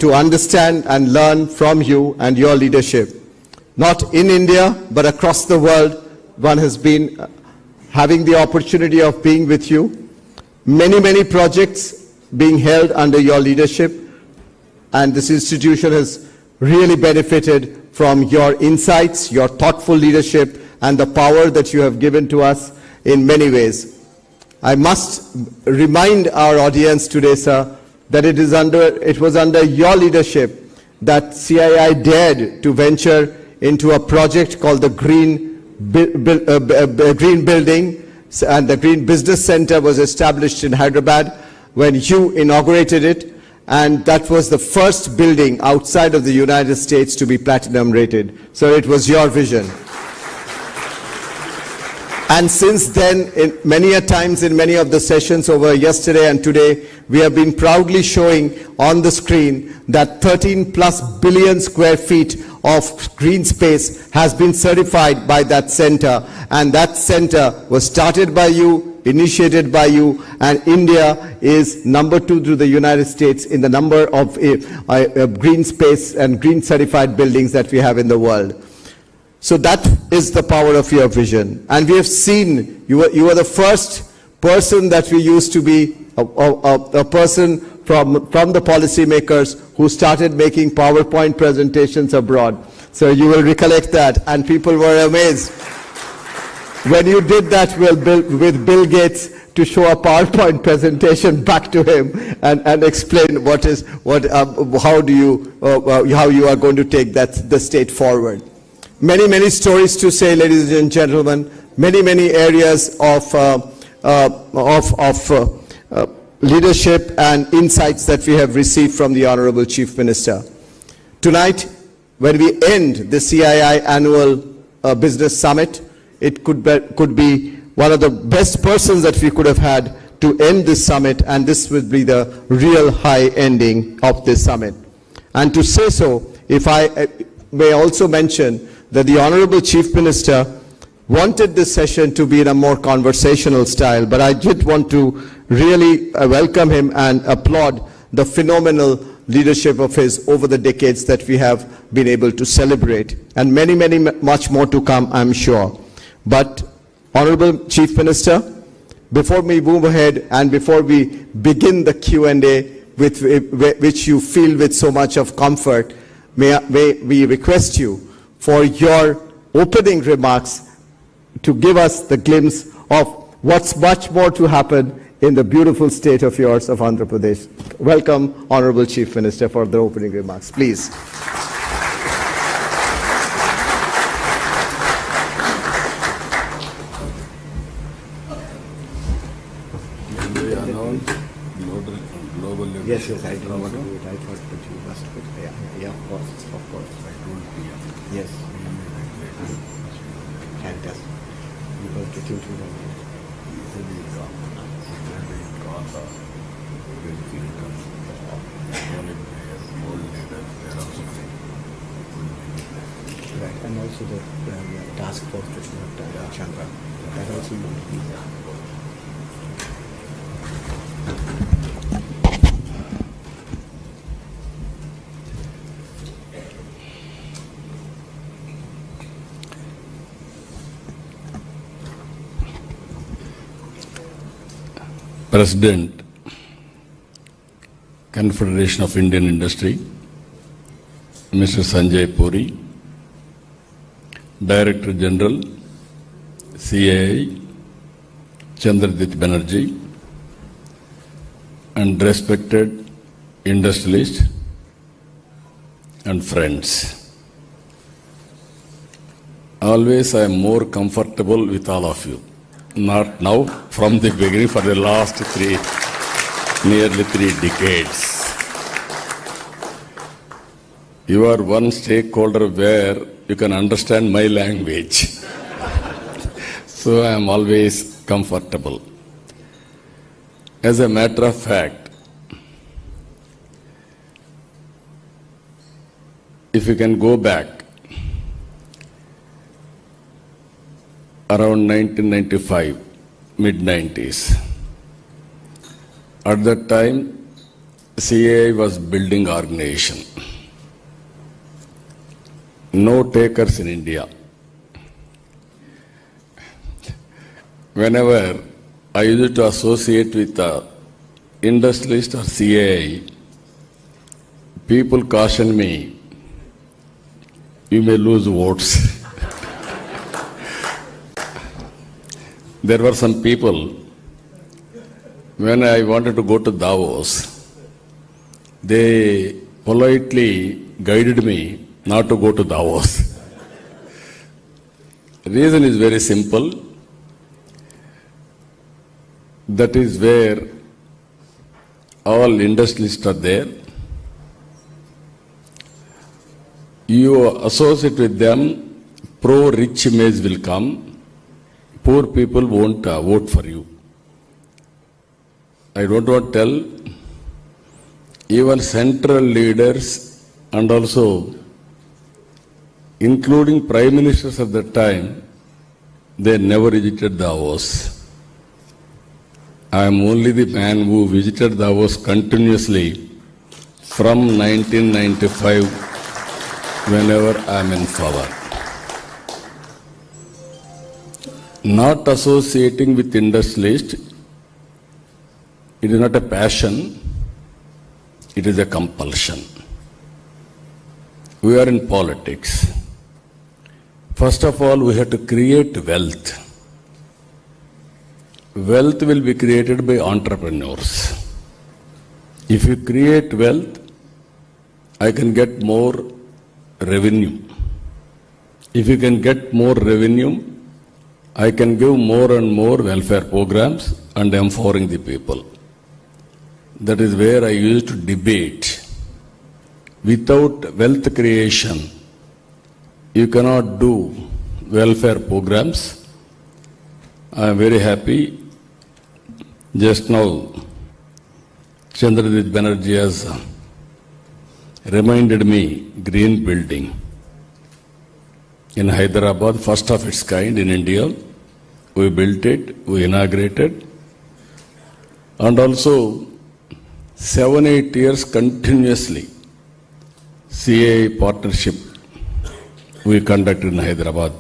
and to understand and learn from you and your leadership. Not in India, but across the world, one has been having the opportunity of being with you. Many projects being held under your leadership, and this institution has really benefited from your insights, your thoughtful leadership, and the power that you have given to us in many ways. I must remind our audience today, sir, that it was under your leadership that CII dared to venture into a project called the Green Building, and the Green Business Center was established in Hyderabad when you inaugurated it, and that was the first building outside of the United States to be platinum rated. So it was your vision. And since then, many a times in many of the sessions over yesterday and today, we have been proudly showing on the screen that 13+ billion square feet of green space has been certified by that center. And that center was started by you, initiated by you, and India is number 2 to the United States in the number of green space and green certified buildings that we have in the world. So that is the power of your vision. And we have seen, you were the first person that we used to be, a person from the policymakers who started making PowerPoint presentations abroad. So you will recollect that, and people were amazed when you did that with Bill Gates to show a PowerPoint presentation back to him and explain how you are going to take the state forward. Many stories to say, ladies and gentlemen. Many areas of leadership and insights that we have received from the Honorable Chief Minister. Tonight, when we end the CII Annual Business Summit, it could be one of the best persons that we could have had to end this summit, and this would be the real high ending of this summit. And to say so, if I may also mention that the Honorable Chief Minister wanted this session to be in a more conversational style, but I did want to really welcome him and applaud the phenomenal leadership of his over the decades that we have been able to celebrate, and much more to come, I'm sure. But Honorable Chief Minister, before we move ahead and before we begin the Q&A which you feel with so much of comfort, may we request you for your opening remarks to give us the glimpse of what's much more to happen in the beautiful state of yours of Andhra Pradesh. Welcome, Honorable Chief Minister, for the opening remarks. Please. Yes, I don't want to do it. I thought that you must put it. Yeah, of course. I told PM. Yes. Fantastic. You were getting to know. Right, and also the task force that you have done, Chandra. That also you President, Confederation of Indian Industry, Mr. Sanjay Puri, Director General, CII, Chandradit Banerjee, and respected industrialists and friends. Always I am more comfortable with all of you. Not now, from the beginning, for the last nearly 3 decades. You are one stakeholder where you can understand my language. So I am always comfortable. As a matter of fact, if you can go back, around 1995, mid-90s. At that time, CAI was building organization. No takers in India. Whenever I used to associate with the industrialist or CAI, people caution me, you may lose votes. There were some people, when I wanted to go to Davos, they politely guided me not to go to Davos. The reason is very simple. That is where all industrialists are there. You associate with them, pro-rich image will come, poor people won't vote for you. I don't want to tell, even central leaders and also including prime ministers at that time, they never visited Davos. I am only the man who visited Davos continuously from 1995 whenever I am in power. Not associating with industrialists, it is not a passion, it is a compulsion. We are in politics. First of all, we have to create wealth. Wealth will be created by entrepreneurs. If you create wealth, I can get more revenue. If you can get more revenue, I can give more and more welfare programs and empowering the people. That is where I used to debate. Without wealth creation, you cannot do welfare programs. I am very happy. Just now, Chandrajit Banerjee has reminded me, green building in Hyderabad, first of its kind in India. We built it, we inaugurated, and also 7-8 years continuously CAI partnership we conducted in Hyderabad.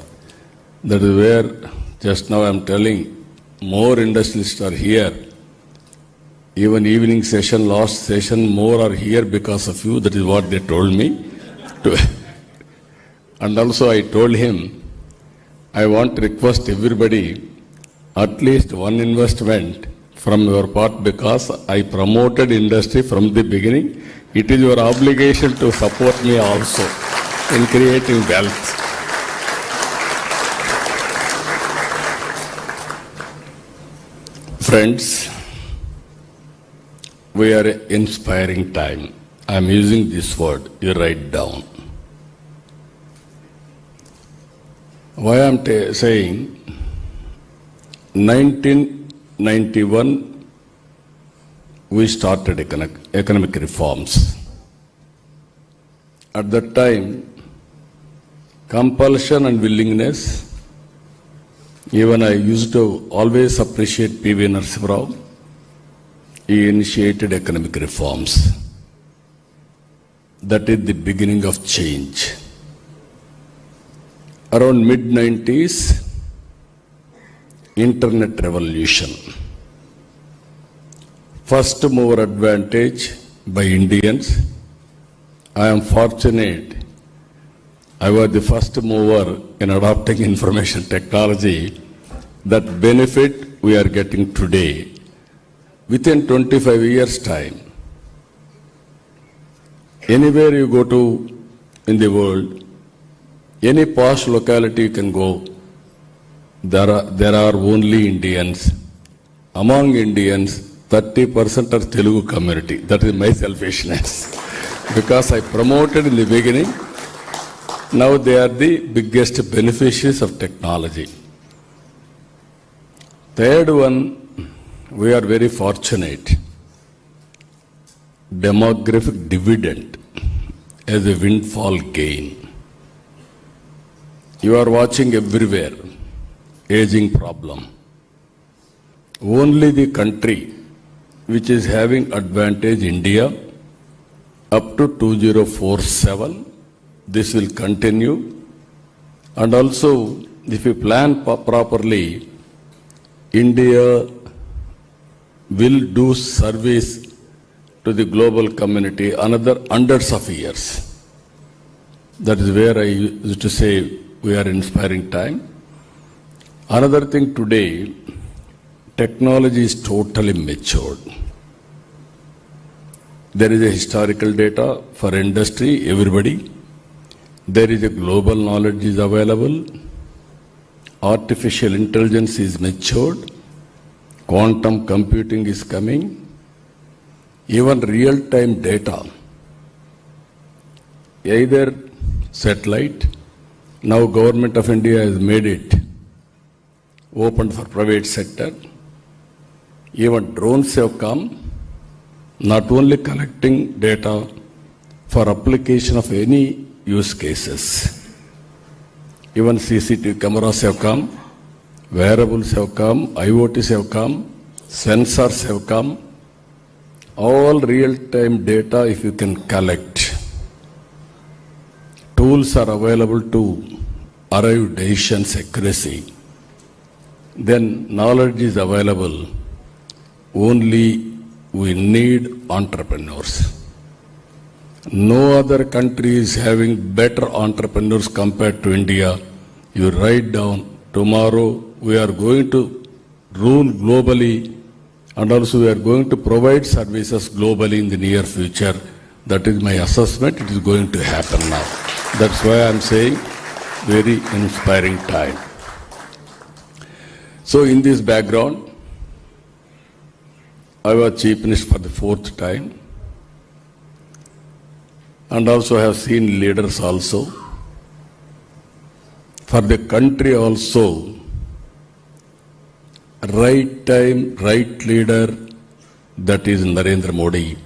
That is where just now I am telling, more industrialists are here. Even evening session, last session, more are here because of you. That is what they told me. And also I told him, I want to request everybody, at least one investment from your part, because I promoted industry from the beginning. It is your obligation to support me also in creating wealth. Friends, we are an inspiring time. I am using this word, you write down. Why I am saying, 1991, we started economic reforms. At that time, compulsion and willingness, even I used to always appreciate P.V. Narasimha Rao. He initiated economic reforms. That is the beginning of change. Around mid-90s, internet revolution. First mover advantage by Indians. I am fortunate. I was the first mover in adopting information technology. That benefit we are getting today. Within 25 years' time, anywhere you go to in the world, any posh locality you can go, there are only Indians. Among Indians, 30% are Telugu community. That is my selfishness. Because I promoted in the beginning, now they are the biggest beneficiaries of technology. Third one, we are very fortunate. Demographic dividend as a windfall gain. You are watching everywhere, aging problem. Only the country which is having advantage, India, up to 2047. This will continue. And also, if you plan properly, India will do service to the global community another hundreds of years. That is where I used to say we are inspiring time. Another thing today, technology is totally matured. There is a historical data for industry, everybody. There is a global knowledge is available. Artificial intelligence is matured. Quantum computing is coming. Even real-time data. Either satellite, now Government of India has made it open for private sector. Even drones have come, not only collecting data for application of any use cases. Even CCTV cameras have come, wearables have come, IoTs have come, sensors have come. All real-time data if you can collect. Tools are available to arrive decisions accuracy. Then knowledge is available. Only we need entrepreneurs. No other country is having better entrepreneurs compared to India. You write down, tomorrow we are going to rule globally and also we are going to provide services globally in the near future. That is my assessment. It is going to happen now. That's why I am saying very inspiring time. So in this background, I was Chief Minister for the 4th time and also have seen leaders also. For the country also, right time, right leader, that is Narendra Modi.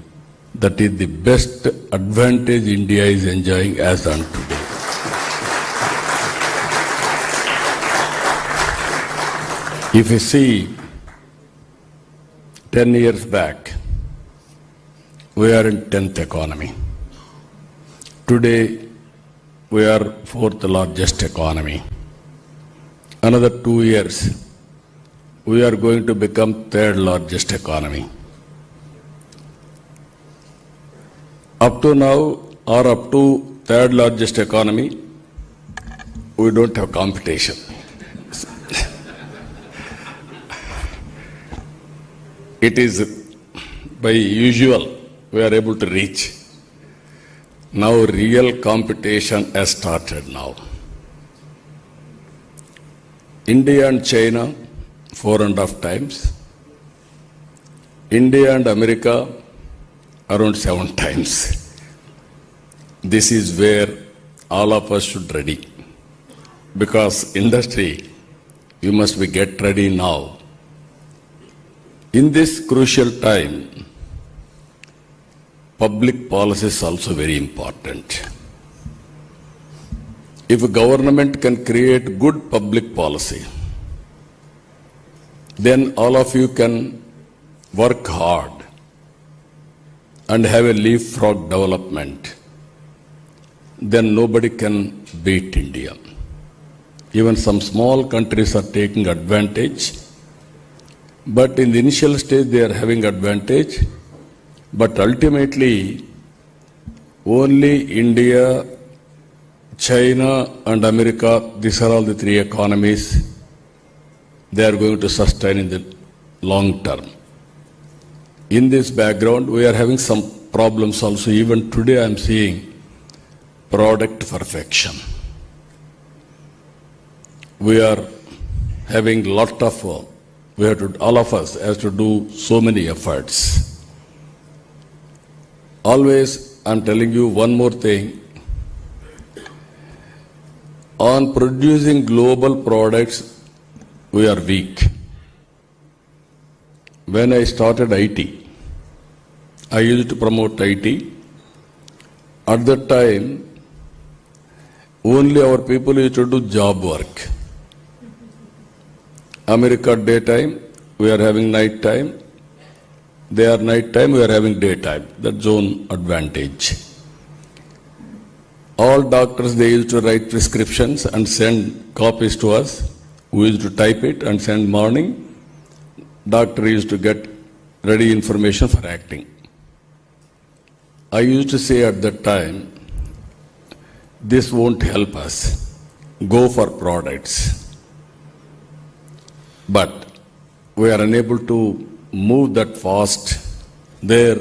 That is the best advantage India is enjoying as on today. If you see 10 years back, we are in 10th economy. Today, we are 4th largest economy. Another 2 years, we are going to become 3rd largest economy. Up to now, or up to 3rd largest economy, we don't have competition. It is by usual, we are able to reach. Now real competition has started now. India and China, 4.5 times. India and America, around 7 times. This is where all of us should ready. Because industry, you must be get ready now. In this crucial time, public policy is also very important. If a government can create good public policy, then all of you can work hard and have a leapfrog development. Then nobody can beat India. Even some small countries are taking advantage. But in the initial stage, they are having advantage. But ultimately, only India, China and America, these are all the 3 economies, they are going to sustain in the long term. In this background, we are having some problems also. Even today, I am seeing product perfection. We are having lot of, all of us has to do so many efforts. Always, I am telling you one more thing. On producing global products, we are weak. When I started IT, I used to promote IT. At that time, only our people used to do job work. America daytime, we are having night time. They are night time, we are having daytime. That's own advantage. All doctors, they used to write prescriptions and send copies to us. We used to type it and send morning. Doctor used to get ready information for acting. I used to say at that time, this won't help us. Go for products. But we are unable to move that fast. There,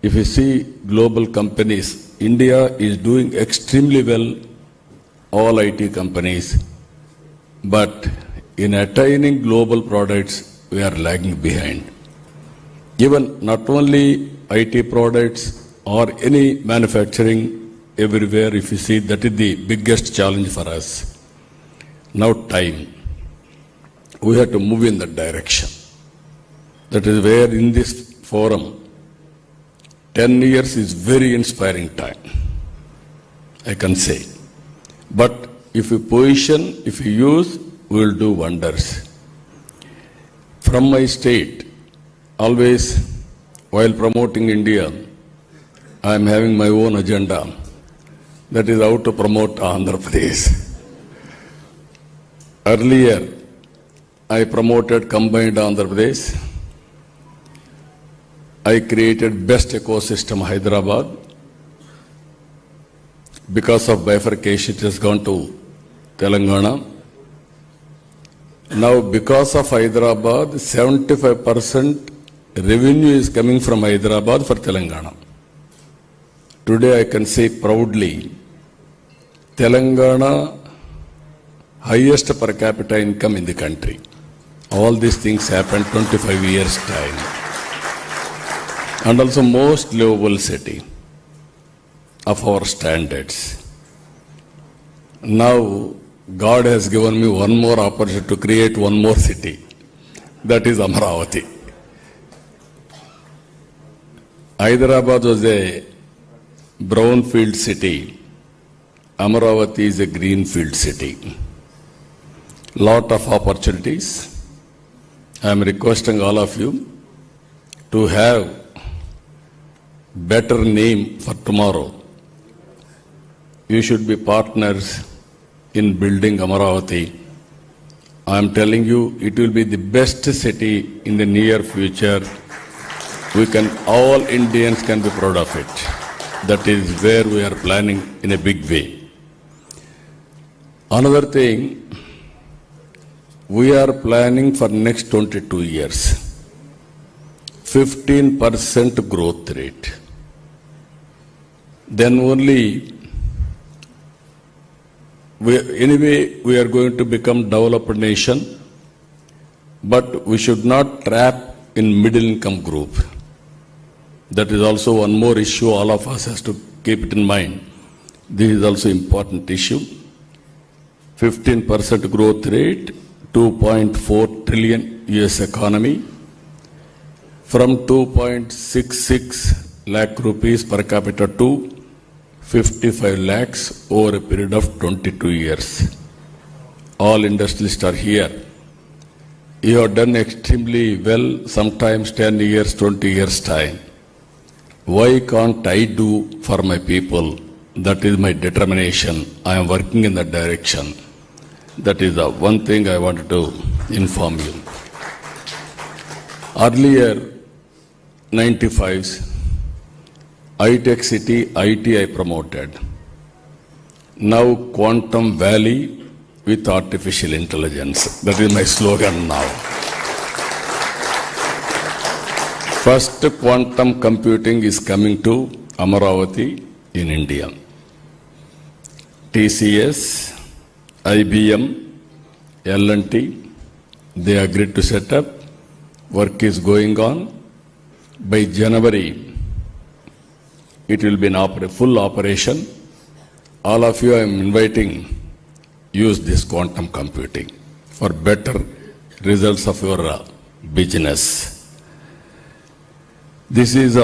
if you see global companies, India is doing extremely well, all IT companies. But in attaining global products, we are lagging behind. Even not only IT products or any manufacturing everywhere, if you see, that is the biggest challenge for us. Now time. We have to move in that direction. That is where in this forum, 10 years is very inspiring time, I can say. But if you position, if you use, we will do wonders. From my state, always while promoting India, I am having my own agenda. That is how to promote Andhra Pradesh. Earlier, I promoted combined Andhra Pradesh. I created best ecosystem Hyderabad. Because of bifurcation, it has gone to Telangana. Now, because of Hyderabad, 75% revenue is coming from Hyderabad for Telangana. Today, I can say proudly, Telangana, highest per capita income in the country. All these things happened 25 years time. And also most livable city of our standards. Now, God has given me one more opportunity to create one more city. That is Amaravati. Hyderabad was a brownfield city. Amaravati is a greenfield city. Lot of opportunities. I am requesting all of you to have better name for tomorrow. You should be partners in building Amaravati. I am telling you, it will be the best city in the near future. All Indians can be proud of it. That is where we are planning in a big way. Another thing, we are planning for next 22 years. 15% growth rate. Then only, we are going to become developed nation, but we should not trap in middle income group. That is also one more issue all of us has to keep it in mind. This is also important issue. 15% growth rate, 2.4 trillion US economy, from 2.66 lakh rupees per capita to 55 lakhs over a period of 22 years. All industrialists are here. You have done extremely well, sometimes 10 years, 20 years time. Why can't I do for my people? That is my determination. I am working in that direction. That is the one thing I wanted to inform you. Earlier, 95s, iTech City, IT I promoted. Now Quantum Valley with artificial intelligence. That is my slogan now. First quantum computing is coming to Amaravati in India. TCS, IBM, L&T, they agreed to set up. Work is going on. By January, it will be in full operation. All of you I am inviting, use this quantum computing for better results of your business. This is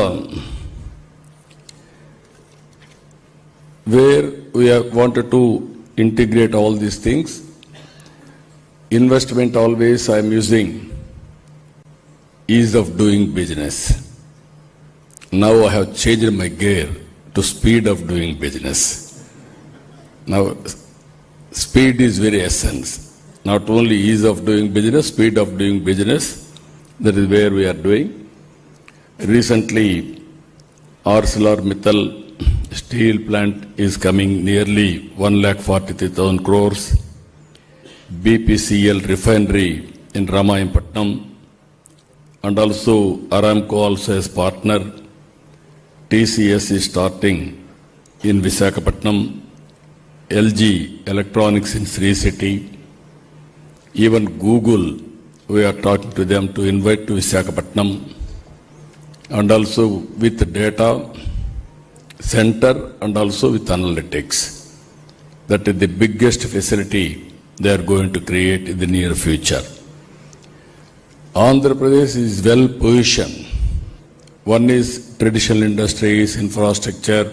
where we have wanted to integrate all these things. Investment always I am using ease of doing business. Now I have changed my gear to speed of doing business. Now, speed is very essence. Not only ease of doing business, speed of doing business. That is where we are doing. Recently, ArcelorMittal steel plant is coming nearly 1,43,000 crores. BPCL refinery in Ramayampatnam, and also Aramco also as partner. TCS is starting in Visakhapatnam. LG Electronics in Sri City. Even Google, we are talking to them to invite to Visakhapatnam. And also with data center and also with analytics. That is the biggest facility they are going to create in the near future. Andhra Pradesh is well positioned. One is traditional industries, infrastructure.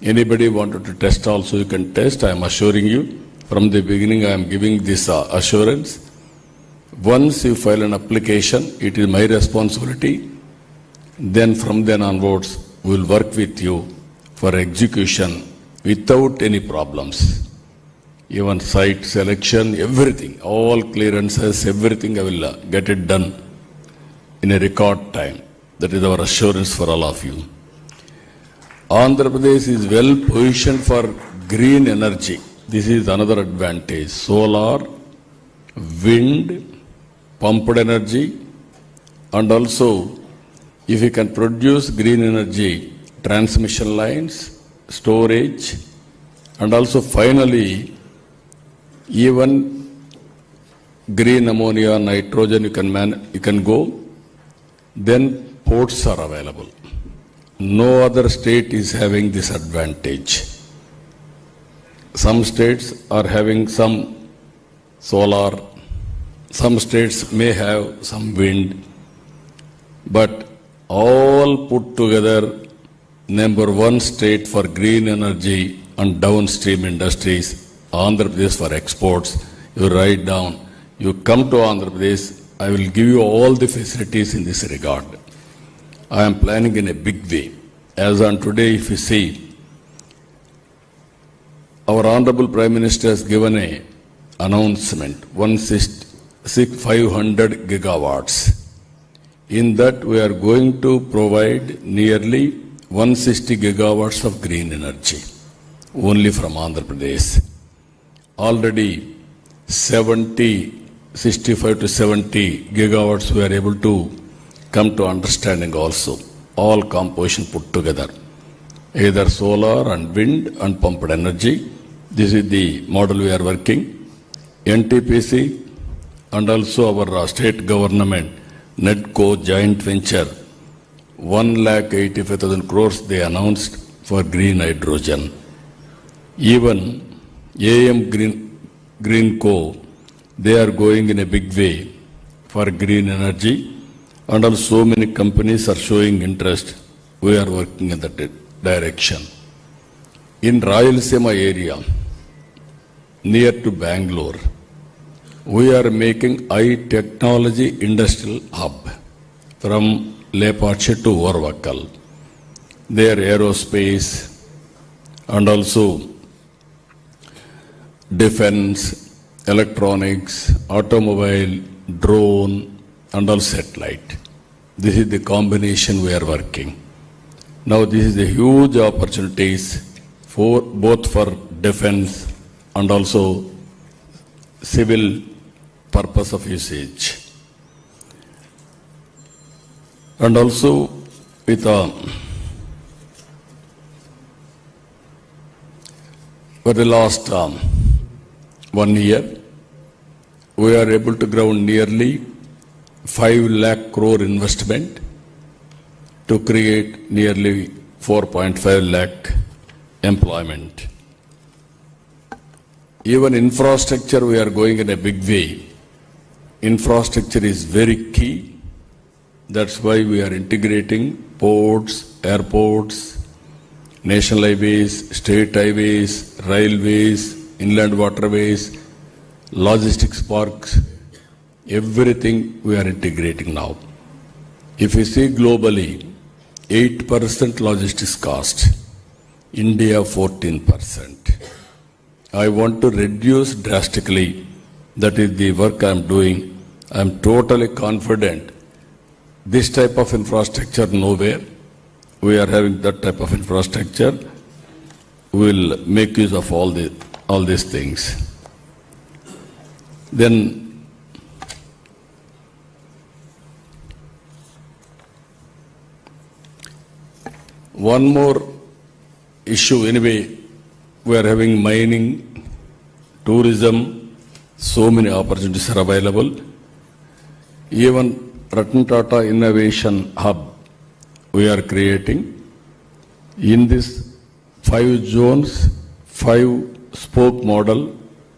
Anybody wanted to test also, you can test. I am assuring you, from the beginning I am giving this assurance. Once you file an application, it is my responsibility. Then from then onwards, we will work with you for execution without any problems. Even site selection, everything, all clearances, everything I will get it done in a record time. That is our assurance for all of you. Andhra Pradesh is well positioned for green energy. This is another advantage. Solar, wind, pumped energy, and also if you can produce green energy, transmission lines, storage, and also finally even green ammonia, nitrogen you can go, then ports are available. No other state is having this advantage. Some states are having some solar, some states may have some wind, but all put together, number one state for green energy and downstream industries, Andhra Pradesh for exports. You write down, you come to Andhra Pradesh, I will give you all the facilities in this regard. I am planning in a big way. As on today, if you see, our Honorable Prime Minister has given an announcement, 500 gigawatts. In that, we are going to provide nearly 160 gigawatts of green energy, only from Andhra Pradesh. Already 65 to 70 gigawatts we are able to come to understanding also. All composition put together. Either solar and wind and pumped energy. This is the model we are working. NTPC and also our state government, NEDCO joint venture, 1,85,000 crores they announced for green hydrogen. Even AM Green Co, they are going in a big way for green energy, and also so many companies are showing interest. We are working in that direction. In Rayalaseema area, near to Bangalore, we are making high technology industrial hub from Leppache to Orvakkal. There aerospace and also defense, electronics, automobile, drone, and also satellite. This is the combination we are working. Now this is a huge opportunities for both for defense and also civil purpose of usage. And also with for the last 1 year, we are able to ground nearly 5 lakh crore investment to create nearly 4.5 lakh employment. Even infrastructure, we are going in a big way. Infrastructure is very key. That's why we are integrating ports, airports, national highways, state highways, railways, inland waterways, logistics parks, everything we are integrating now. If you see globally, 8% logistics cost, India 14%. I want to reduce drastically. That is the work I am doing. I am totally confident. This type of infrastructure, nowhere. We are having that type of infrastructure. We will make use of all these things. Then, one more issue. Anyway, we are having mining, tourism, so many opportunities are available. Even Ratan Tata Innovation Hub we are creating. In this 5 zones, 5 spoke model,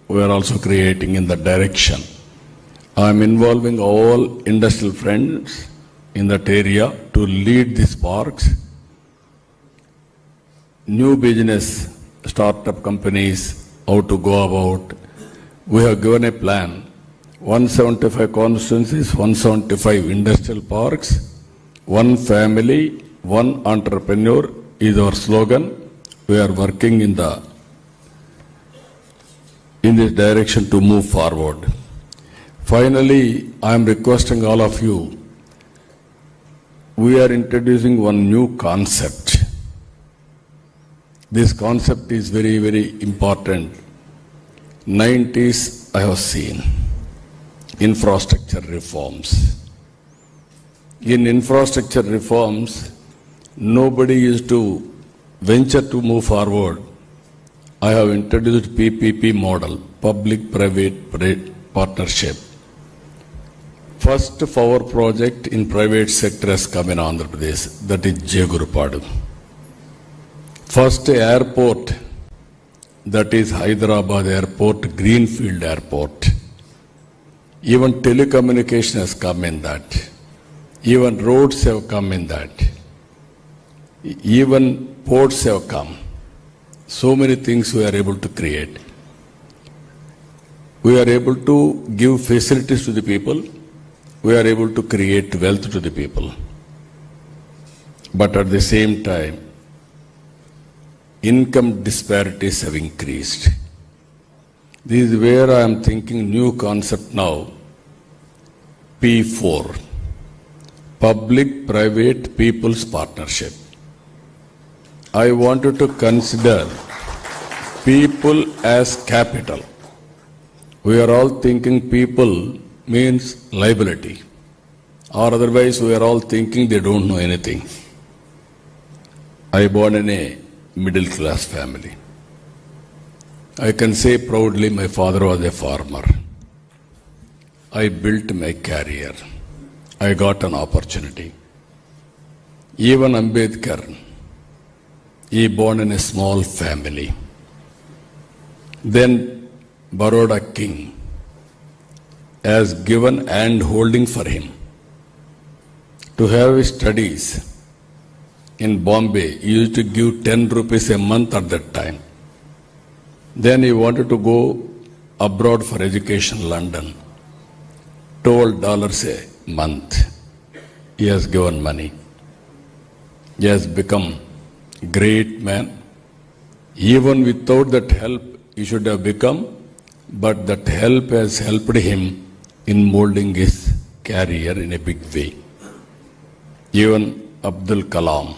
we are also creating in that direction. I am involving all industrial friends in that area to lead these parks. New business, startup companies, how to go about. We have given a plan. 175 constituencies, 175 industrial parks, 1 family, 1 entrepreneur is our slogan. We are working in this direction to move forward. Finally, I am requesting all of you, we are introducing one new concept. This concept is very, very important. 90s I have seen infrastructure reforms. In infrastructure reforms, nobody used to venture to move forward. I have introduced PPP model, public-private partnership. First power project in private sector has come in Andhra Pradesh, that is Jegurupadu. First airport, that is Hyderabad Airport, Greenfield Airport. Even telecommunication has come in that. Even roads have come in that. Even ports have come. So many things we are able to create. We are able to give facilities to the people. We are able to create wealth to the people. But at the same time, income disparities have increased. This is where I am thinking new concept now. P4, Public-Private People's Partnership. I wanted to consider people as capital. We are all thinking people means liability, or otherwise we are all thinking they don't know anything. I born in a middle class family. I can say proudly my father was a farmer. I built my career. I got an opportunity. Even Ambedkar, he born in a small family. Then Baroda King has given hand holding for him to have his studies. In Bombay, he used to give 10 rupees a month at that time. Then he wanted to go abroad for education, London. $12 a month. He has given money. He has become great man. Even without that help, he should have become, but that help has helped him in molding his career in a big way. Even Abdul Kalam,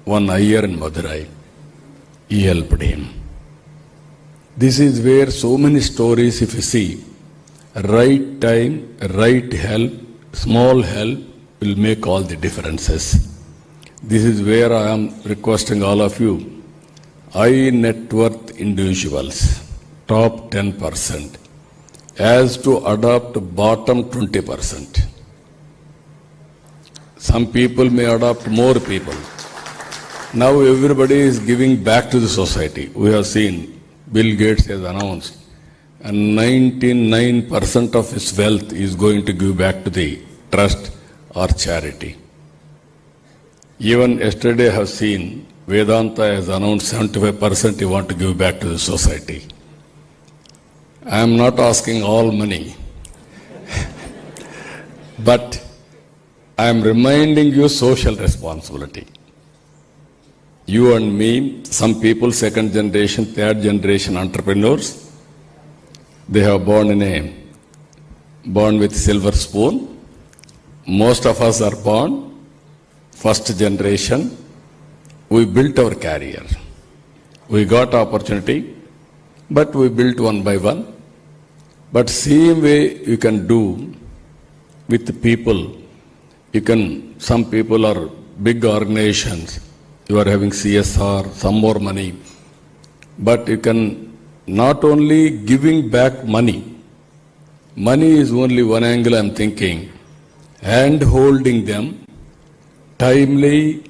one Iyer in Madurai, he helped him. This is where so many stories, if you see, right time, right help, small help will make all the differences. This is where I am requesting all of you, high net worth individuals, top 10%, as to adopt bottom 20%. Some people may adopt more people. Now everybody is giving back to the society. We have seen Bill Gates has announced, and 99% of his wealth is going to give back to the trust or charity. Even yesterday I have seen Vedanta has announced 75% he want to give back to the society. I am not asking all money, but I am reminding you social responsibility. You and me, some people, second generation, third generation entrepreneurs, they have born with silver spoon. Most of us are born first generation. We built our career. We got opportunity, but we built one by one. But same way you can do with the people. Some people are big organizations. You are having CSR, some more money. But you can not only giving back money. Money is only one angle I'm thinking. And holding them, timely,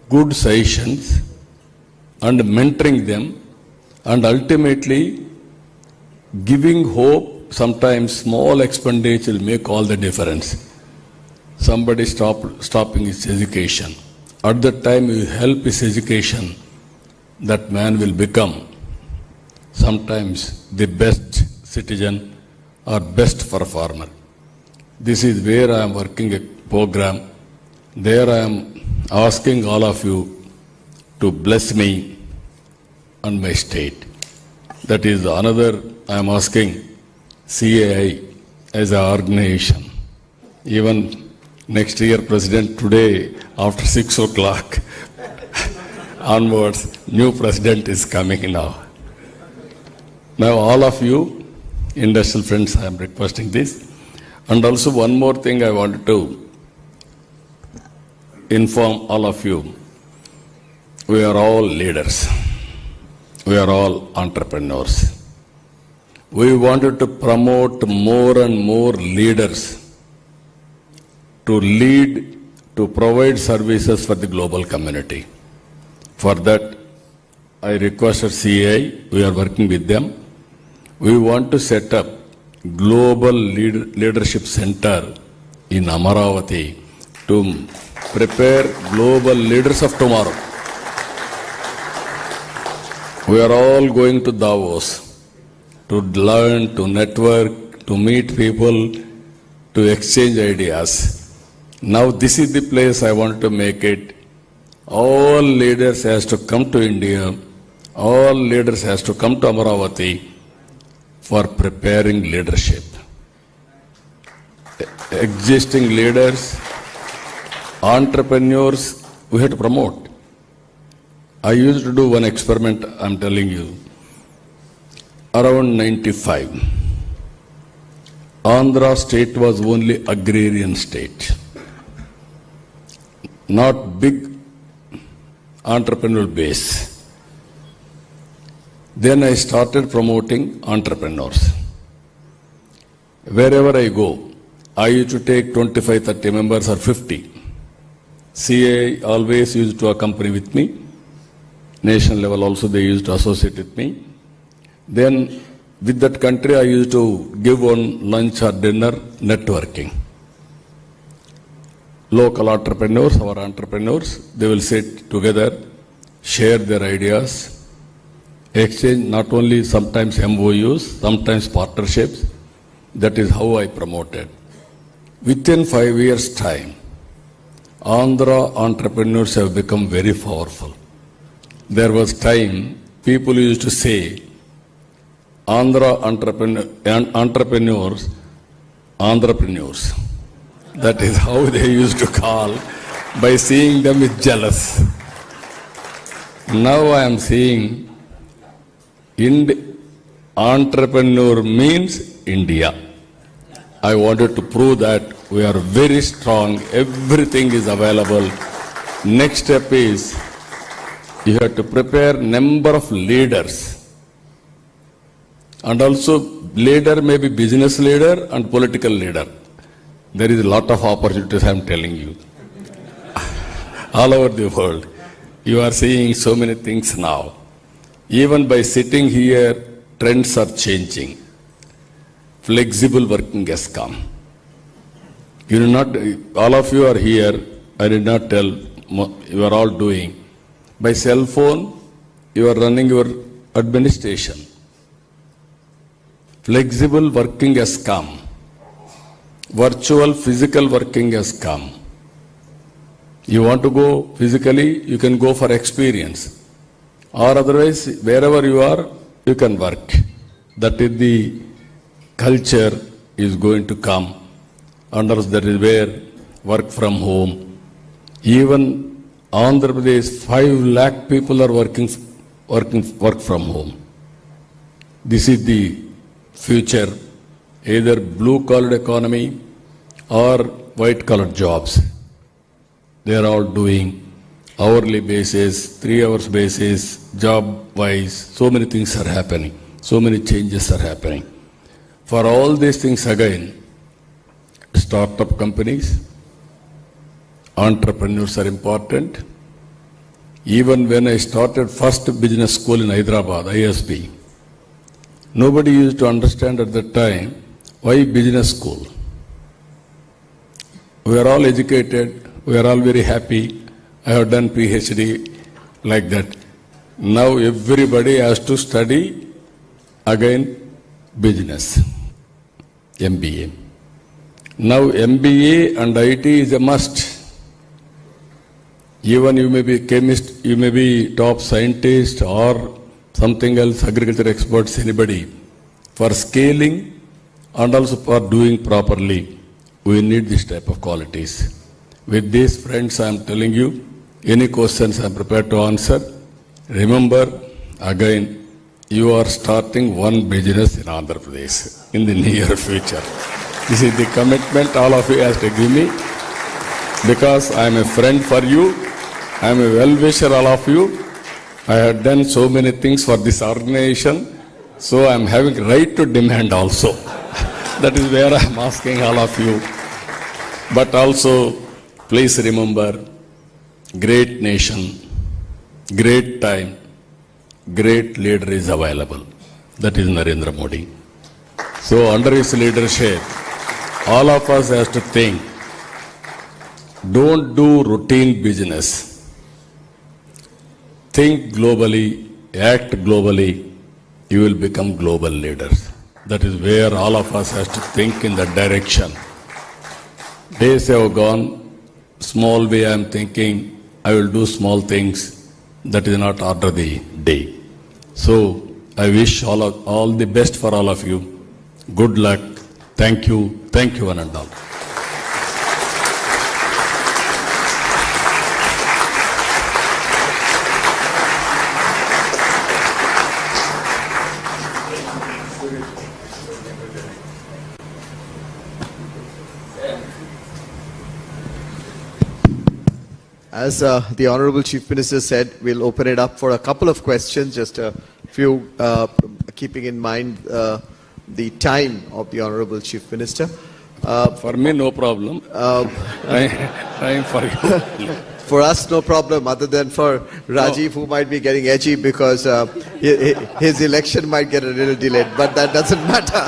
good sessions, and mentoring them, and ultimately giving hope. Sometimes small expenditure will make all the difference. Somebody stopping his education. At that time you help his education, that man will become sometimes the best citizen or best performer. This is where I am working a program. There I am asking all of you to bless me and my state. That is another I am asking CAI as an organization. Even next year, President, today after 6 o'clock onwards, new president is coming now. Now all of you, industrial friends, I am requesting this. And also one more thing I wanted to inform all of you. We are all leaders. We are all entrepreneurs. We wanted to promote more and more leaders to lead, to provide services for the global community. For that, I requested CAI, we are working with them. We want to set up Global Leadership Center in Amaravati to prepare global leaders of tomorrow. We are all going to Davos to learn, to network, to meet people, to exchange ideas. Now this is the place I want to make it. All leaders has to come to India. All leaders has to come to Amaravati for preparing leadership. Existing leaders, entrepreneurs, we have to promote. I used to do one experiment, I'm telling you. Around 95, Andhra state was only agrarian state. Not big entrepreneurial base. Then I started promoting entrepreneurs. Wherever I go, I used to take 25, 30 members or 50. CA always used to accompany with me. National level also they used to associate with me. Then with that country I used to give one lunch or dinner networking. Local entrepreneurs, our entrepreneurs, they will sit together, share their ideas, exchange not only sometimes MOUs, sometimes partnerships. That is how I promoted. Within 5 years' time, Andhra entrepreneurs have become very powerful. There was time people used to say, Andhra entrepreneurs. That is how they used to call by seeing them with jealous. Now I am seeing entrepreneur means India. I wanted to prove that we are very strong, everything is available. Next step is you have to prepare number of leaders. And also leader may be business leader and political leader. There is a lot of opportunities, I am telling you. All over the world. You are seeing so many things now. Even by sitting here, trends are changing. Flexible working has come. You do not, all of you are here, I did not tell, you are all doing. By cell phone, you are running your administration. Flexible working has come. virtual physical working has come. You want to go physically, you can go for experience. Or otherwise, wherever you are, you can work. That is the culture is going to come. And also that is where work from home. Even Andhra Pradesh, 5 lakh people are work from home. This is the future, either blue-collar economy or white-collar jobs. They are all doing hourly basis, 3 hours basis, job-wise. So many things are happening. So many changes are happening. For all these things again, startup companies, entrepreneurs are important. Even when I started first business school in Hyderabad, ISB, nobody used to understand at that time why business school. We are all educated, we are all very happy. I have done PhD like that. Now everybody has to study again business, MBA. Now MBA and IT is a must. Even you may be chemist, you may be top scientist or something else, agriculture experts, anybody. For scaling and also for doing properly, we need this type of qualities. With these friends, I am telling you, any questions I am prepared to answer. Remember, again, you are starting one business in Andhra Pradesh in the near future. This is the commitment all of you have to give me, because I am a friend for you. I am a well-wisher, all of you. I have done so many things for this organization, so I am having right to demand also. That is where I am asking all of you. But also, please remember, great nation, great time, great leader is available. That is Narendra Modi. So under his leadership, all of us have to think, don't do routine business. Think globally, act globally, you will become global leaders. That is where all of us have to think in that direction. Days have gone, small way I am thinking, I will do small things. That is not order the day. So I wish all the best for all of you. Good luck. Thank you one and all. As the Honorable Chief Minister said, we'll open it up for a couple of questions, just a few, keeping in mind the time of the Honorable Chief Minister. For me, no problem. Time for you. For us, no problem, other than for Rajiv, who might be getting edgy because his election might get a little delayed, but that doesn't matter.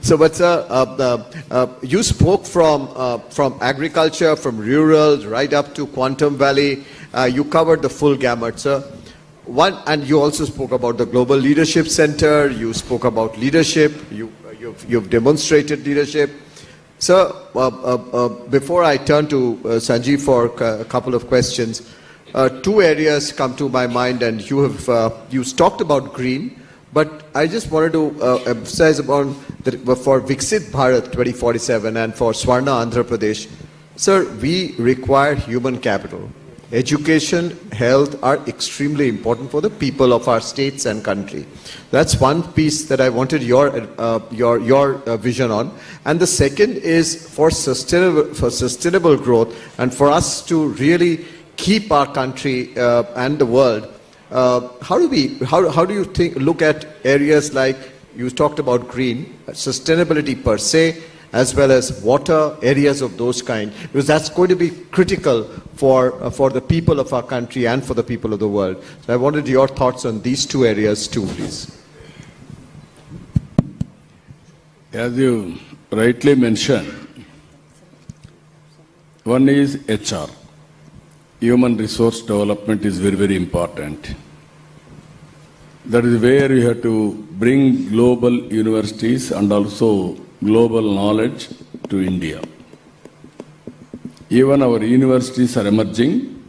So, but sir, you spoke from agriculture, from rural, right up to Quantum Valley. You covered the full gamut, sir. And you also spoke about the Global Leadership Center. You spoke about leadership. You've demonstrated leadership. Sir, before I turn to Sanjeev for a couple of questions, 2 areas come to my mind, and you talked about green. But I just wanted to emphasize upon for Viksit Bharat 2047 and for Swarna Andhra Pradesh, sir, we require human capital. Education, health are extremely important for the people of our states and country. That's one piece that I wanted your vision on. And the second is for sustainable growth and for us to really keep our country and the world. How do you look at areas like you talked about green, sustainability per se, as well as water, areas of those kind, because that's going to be critical for the people of our country and for the people of the world. So I wanted your thoughts on these 2 areas too, please. As you rightly mentioned, one is HR. Human resource development is very, very important. That is where you have to bring global universities and also global knowledge to India. Even our universities are emerging,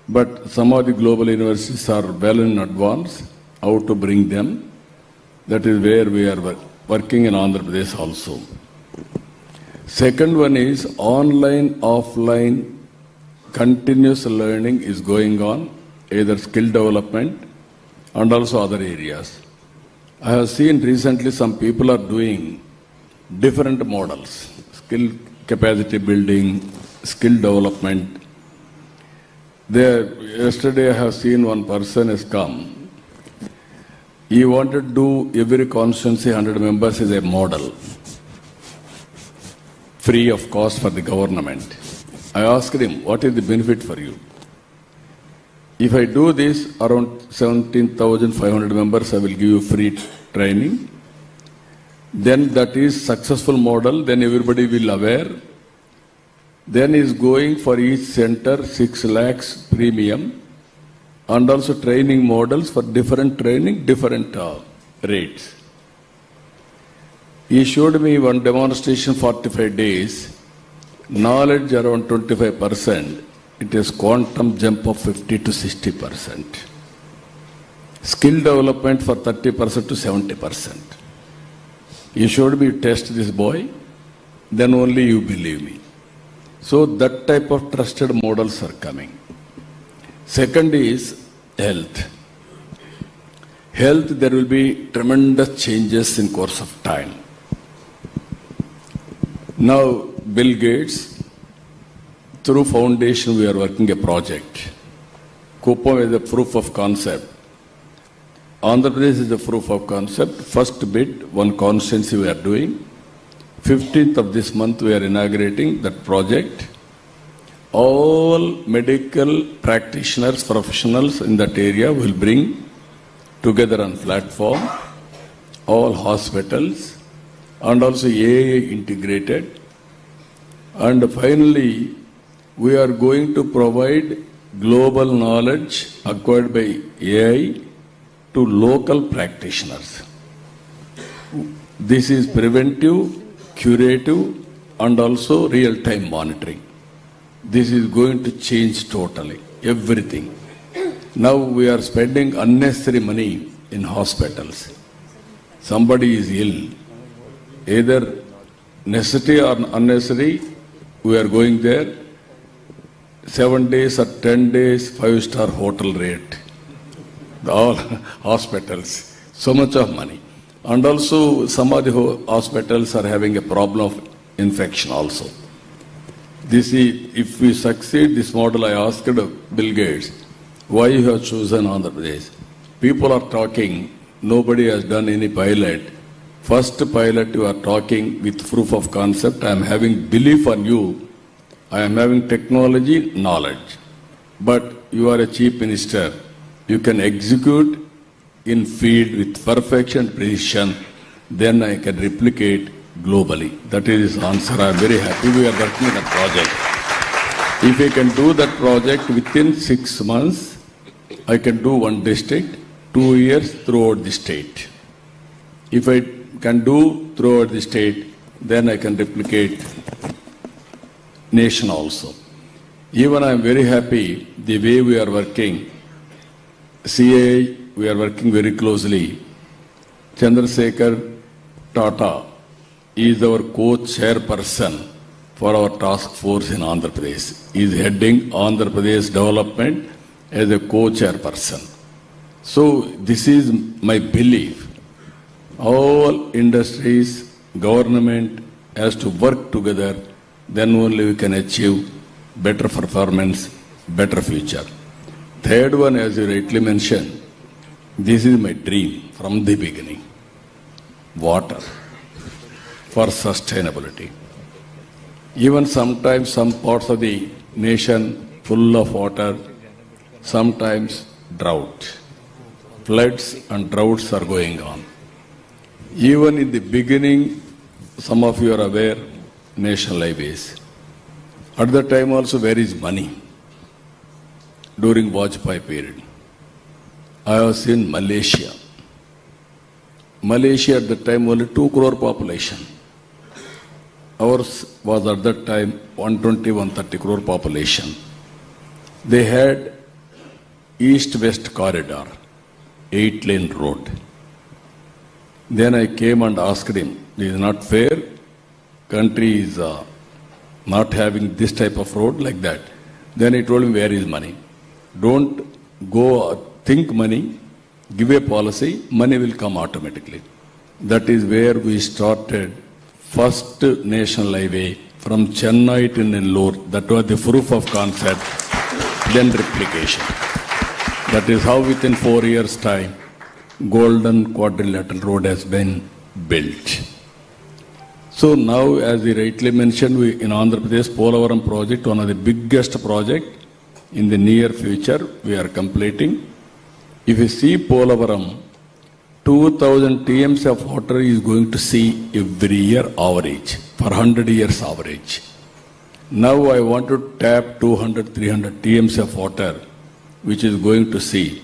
but some of the global universities are well in advance. How to bring them? That is where we are working in Andhra Pradesh also. Second one is online, offline, continuous learning is going on, either skill development and also other areas. I have seen recently some people are doing different models, skill capacity building, skill development. Yesterday I have seen one person has come. He wanted to do every constituency 100 members as a model, free of cost for the government. I asked him, what is the benefit for you? If I do this, around 17,500 members, I will give you free training. Then that is successful model, then everybody will aware. Then is going for each center 6 lakhs premium and also training models for different training, different rates. He showed me one demonstration 45 days, knowledge around 25%, it is quantum jump of 50 to 60%. Skill development for 30% to 70%. He showed me test this boy, then only you believe me. So that type of trusted models are coming. Second is health. Health, there will be tremendous changes in course of time. Now, Bill Gates, through foundation, we are working a project. Kupam is a proof of concept. Andhra Pradesh is a proof of concept. First bit, one constituency we are doing. 15th of this month, we are inaugurating that project. All medical practitioners, professionals in that area will bring together on platform, all hospitals, and also AI integrated. And finally, we are going to provide global knowledge acquired by AI to local practitioners. This is preventive, curative, and also real-time monitoring. This is going to change totally, everything. Now we are spending unnecessary money in hospitals. Somebody is ill, either necessary or unnecessary, we are going there, 7 days or 10 days, 5-star hotel rate. All hospitals, so much of money. And also some of the hospitals are having a problem of infection also. This is, if we succeed this model, I asked Bill Gates, why you have chosen Andhra Pradesh? People are talking, nobody has done any pilot. First pilot you are talking with proof of concept. I am having belief on you. I am having technology, knowledge. But you are a chief minister. You can execute in field with perfection, precision. Then I can replicate globally. That is his answer. I am very happy we are working on a project. If I can do that project within 6 months, I can do one district, 2 years throughout the state. If I can do throughout the state, then I can replicate nation also. Even I am very happy the way we are working. CAI, we are working very closely. Chandrasekhar Tata is our co-chairperson for our task force in Andhra Pradesh. He is heading Andhra Pradesh development as a co-chairperson. So this is my belief. All industries, government has to work together, then only we can achieve better performance, better future. Third one, as you rightly mentioned, this is my dream from the beginning. Water for sustainability. Even sometimes some parts of the nation full of water, sometimes drought. Floods and droughts are going on. Even in the beginning, some of you are aware, national highways. At that time also, where is money? During Vajpayee period. I was in Malaysia. Malaysia at that time only 2 crore population. Ours was at that time 120, 130 crore population. They had east-west corridor, 8-lane road. Then I came and asked him, this is not fair. Country is not having this type of road like that. Then he told me, where is money? Don't go think money, give a policy, money will come automatically. That is where we started first national highway from Chennai to Nellore. That was the proof of concept, then replication. That is how within 4 years' time, Golden Quadrilateral Road has been built. So now, as you rightly mentioned, we in Andhra Pradesh, Polavaram project, one of the biggest project in the near future, we are completing. If you see Polavaram, 2,000 TMs of water is going to see every year average, for 100 years average. Now I want to tap 200, 300 TMs of water, which is going to see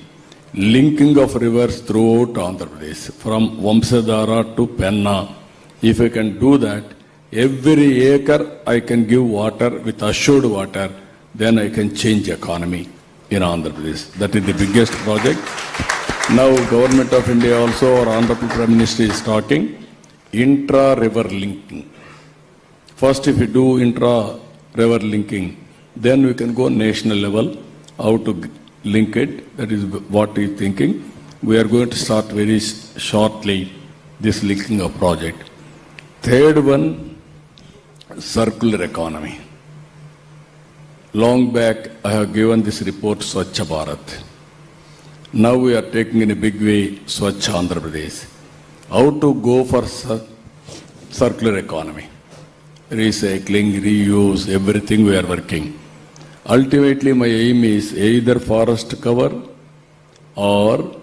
linking of rivers throughout Andhra Pradesh, from Vamsadhara to Penna. If I can do that, every acre I can give water with assured water, then I can change economy in Andhra Pradesh. That is the biggest project. Now Government of India also, or Honorable Prime Minister is talking, intra-river linking. First if you do intra-river linking, then we can go national level, how to link it. That is what he is thinking. We are going to start very shortly this linking of project. Third one, circular economy. Long back I have given this report, Swachh Bharat. Now we are taking in a big way Swachh Andhra Pradesh. How to go for circular economy? Recycling, reuse, everything we are working. Ultimately my aim is either forest cover or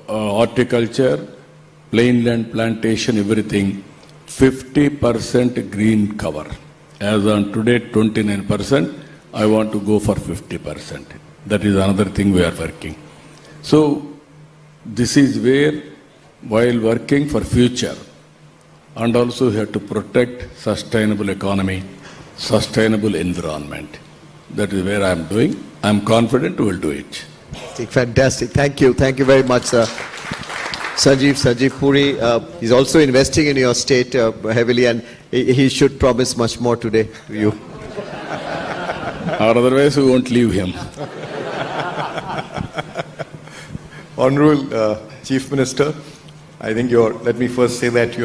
horticulture, plain land plantation, everything, 50% green cover. As on today, 29%, I want to go for 50%. That is another thing we are working. So, this is where, while working for future, and also we have to protect sustainable economy, sustainable environment. That is where I am doing. I am confident we will do it. Fantastic. Thank you. Thank you very much, sir. Sanjeev Puri is also investing in your state heavily, and he should promise much more today to you. Or otherwise we won't leave him. Honorable Chief Minister, I think let me first say that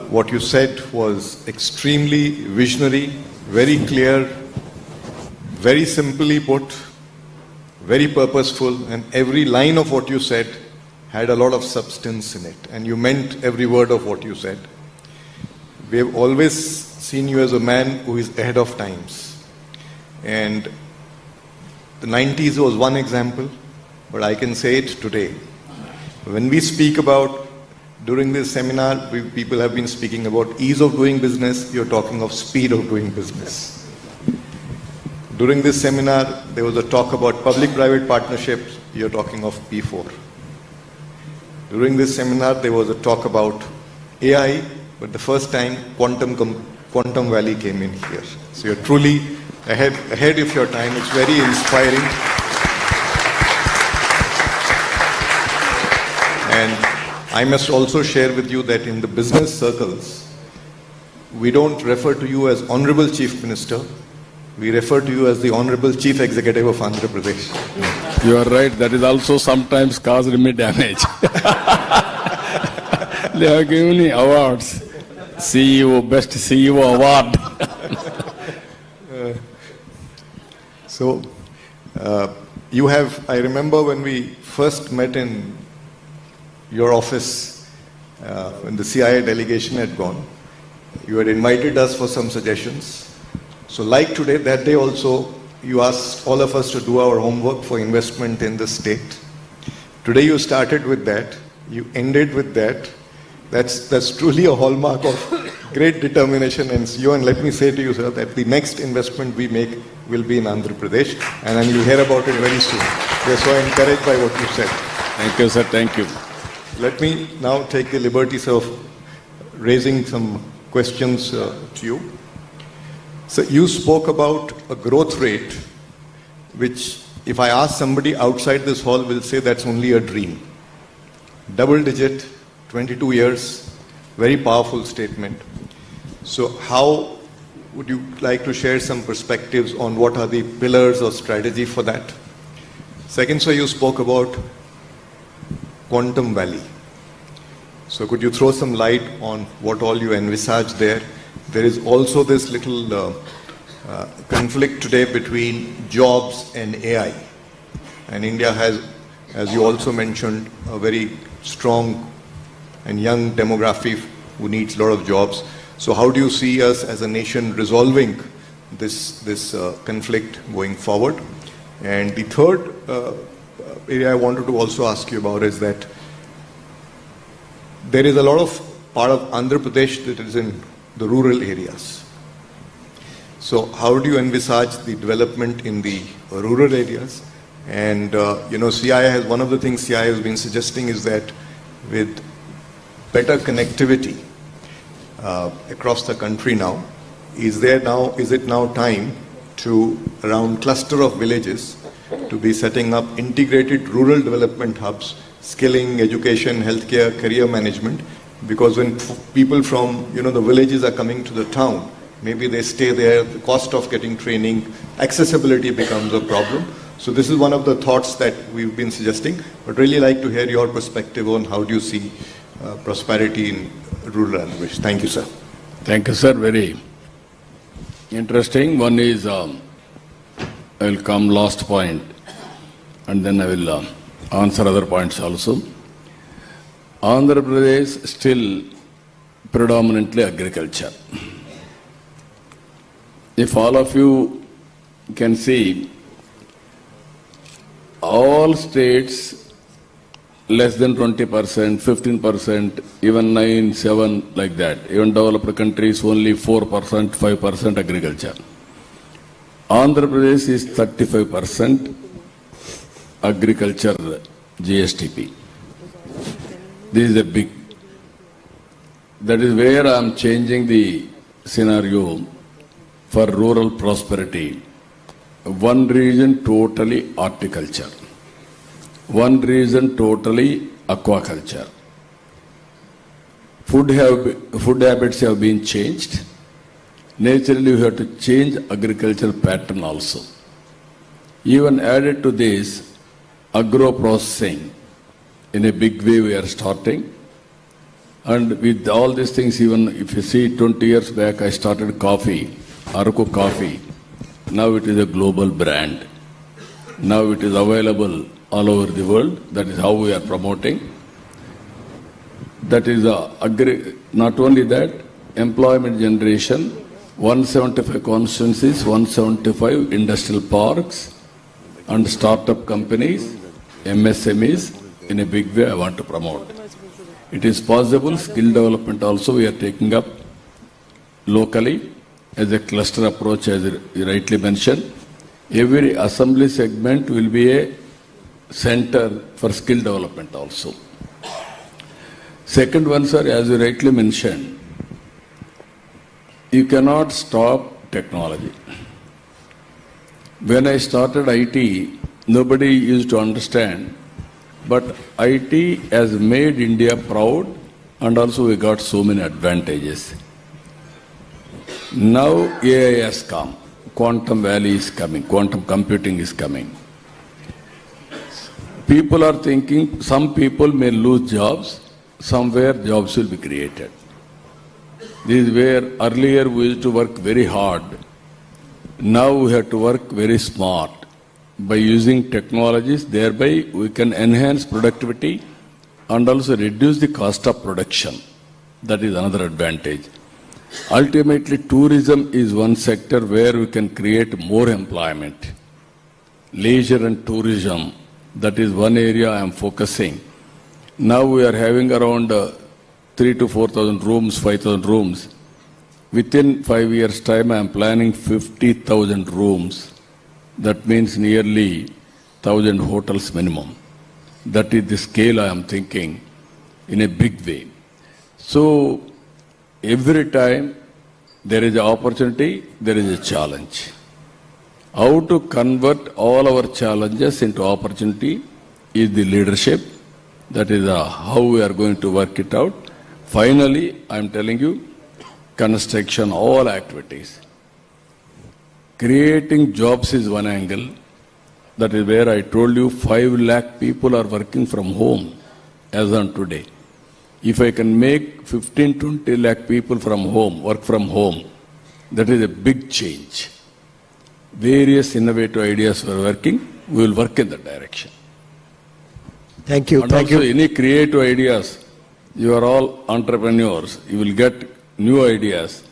what you said was extremely visionary, very clear, very simply put, very purposeful, and every line of what you said had a lot of substance in it, and you meant every word of what you said. We have always seen you as a man who is ahead of times. And the 90s was one example, but I can say it today. When we speak about, during this seminar, people have been speaking about ease of doing business, you're talking of speed of doing business. During this seminar, there was a talk about public-private partnerships, you're talking of P4. During this seminar, there was a talk about AI, but the first time Quantum Valley came in here. So you're truly ahead of your time. It's very inspiring. And I must also share with you that in the business circles, we don't refer to you as Honorable Chief Minister. We refer to you as the Honorable Chief Executive of Andhra Pradesh. You are right. That is also sometimes caused me damage. They have given me awards. CEO, Best CEO Award. You have, I remember when we first met in your office, when the CIA delegation had gone, you had invited us for some suggestions. So like today, that day also, you asked all of us to do our homework for investment in the state. Today you started with that, you ended with that. That's truly a hallmark of great determination. And let me say to you, sir, that the next investment we make will be in Andhra Pradesh, and then you'll hear about it very soon. We are so encouraged by what you said. Thank you, sir. Thank you. Let me now take the liberties of raising some questions to you. So you spoke about a growth rate, which if I ask somebody outside this hall will say that's only a dream. Double digit, 22 years, very powerful statement. So how would you like to share some perspectives on what are the pillars or strategy for that? Second, sir, you spoke about Quantum Valley. So could you throw some light on what all you envisage there? There is also this little conflict today between jobs and AI. And India has, as you also mentioned, a very strong and young demography who needs a lot of jobs. So how do you see us as a nation resolving this conflict going forward? And the third area I wanted to also ask you about is that there is a lot of part of Andhra Pradesh that is in the rural areas. So how do you envisage the development in the rural areas? And CII has, one of the things CII has been suggesting is that with better connectivity across the country now, is it now time to, around cluster of villages, to be setting up integrated rural development hubs, skilling, education, healthcare, career management? Because when people from the villages are coming to the town, maybe they stay there, the cost of getting training, accessibility becomes a problem. So this is one of the thoughts that we've been suggesting, but really like to hear your perspective on how do you see prosperity in rural Andhra Pradesh. Thank you, sir. Thank you, sir. Very interesting. One is, I will come last point, and then I will answer other points also. Andhra Pradesh still predominantly agriculture. If all of you can see, all states less than 20%, 15%, even 9, 7, like that. Even developed countries only 4%, 5% agriculture. Andhra Pradesh is 35% agriculture GSTP. This is a big, that is where I am changing the scenario for rural prosperity. One region totally horticulture. One region totally aquaculture. Food habits have been changed. Naturally, we have to change agricultural pattern also. Even added to this, agro-processing, in a big way we are starting. And with all these things, even if you see 20 years back, I started coffee, Araku coffee. Now it is a global brand. Now it is available all over the world. That is how we are promoting. That is not only that, employment generation, 175 constituencies, 175 industrial parks and startup companies, MSMEs, in a big way I want to promote. It is possible. Skill development also we are taking up locally as a cluster approach, as you rightly mentioned. Every assembly segment will be a center for skill development also. Second one, sir, as you rightly mentioned, you cannot stop technology. When I started IT, nobody used to understand, but IT has made India proud, and also we got so many advantages. Now AI has come, Quantum Valley is coming, quantum computing is coming. People are thinking some people may lose jobs, somewhere jobs will be created. This is where earlier we used to work very hard. Now we have to work very smart. By using technologies, thereby we can enhance productivity and also reduce the cost of production. That is another advantage. Ultimately, tourism is one sector where we can create more employment. Leisure and tourism, that is one area I am focusing. Now we are having around 3,000 to 4,000 rooms, 5,000 rooms. Within 5 years' time, I am planning 50,000 rooms. That means nearly 1,000 hotels minimum. That is the scale I am thinking in a big way. So every time there is an opportunity, there is a challenge. How to convert all our challenges into opportunity is the leadership. That is how we are going to work it out. Finally, I am telling you, construction, all activities. Creating jobs is one angle. That is where I told you 5 lakh people are working from home as on today. If I can make 15-20 lakh people from home, work from home, that is a big change. Various innovative ideas were working, we will work in that direction. Thank you. And Thank also you. any creative ideas, you are all entrepreneurs, you will get new ideas.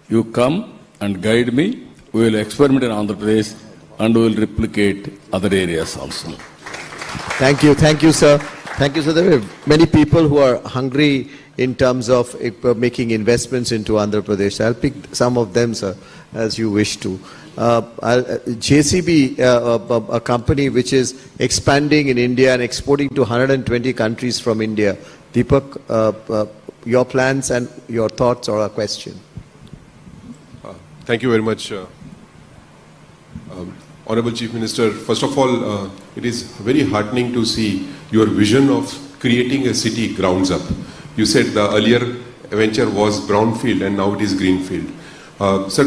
You come and guide me, we will experiment in Andhra Pradesh and we will replicate other areas also. Thank you. Thank you, sir. Thank you, sir. There are many people who are hungry in terms of making investments into Andhra Pradesh. I'll pick some of them, sir, as you wish to. JCB, a company which is expanding in India and exporting to 120 countries from India. Deepak, your plans and your thoughts or a question? Thank you very much, Honorable Chief Minister. First of all, it is very heartening to see your vision of creating a city grounds up. You said the earlier venture was brownfield and now it is greenfield. Sir,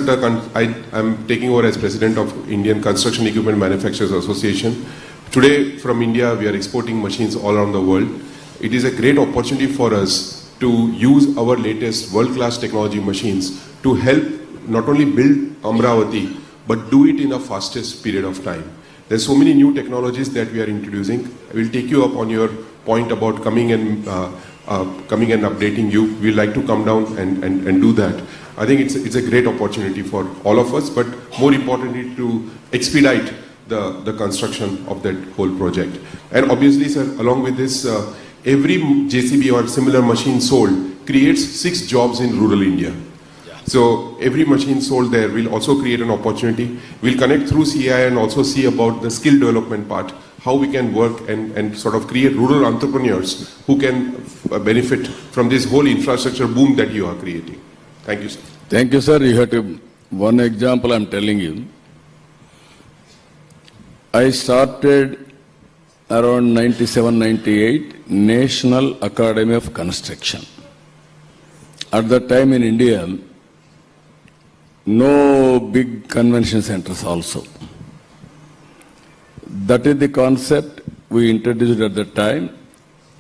I am taking over as President of Indian Construction Equipment Manufacturers Association. Today from India we are exporting machines all around the world. It is a great opportunity for us to use our latest world-class technology machines to help not only build Amravati but do it in the fastest period of time. There's so many new technologies that we are introducing. I will take you up on your point about coming and updating you. We'd like to come down and do that. I think it's a great opportunity for all of us, but more importantly to expedite the construction of that whole project. And obviously, sir, along with this, every JCB or similar machine sold creates 6 jobs in rural India. So every machine sold there will also create an opportunity. We'll connect through CI and also see about the skill development part, how we can work and sort of create rural entrepreneurs who can benefit from this whole infrastructure boom that you are creating. Thank you, sir. Thank you, sir. You have to, one example I'm telling you. I started around 97-98 National Academy of Construction. At that time in India, no big convention centers also. That is the concept we introduced at that time.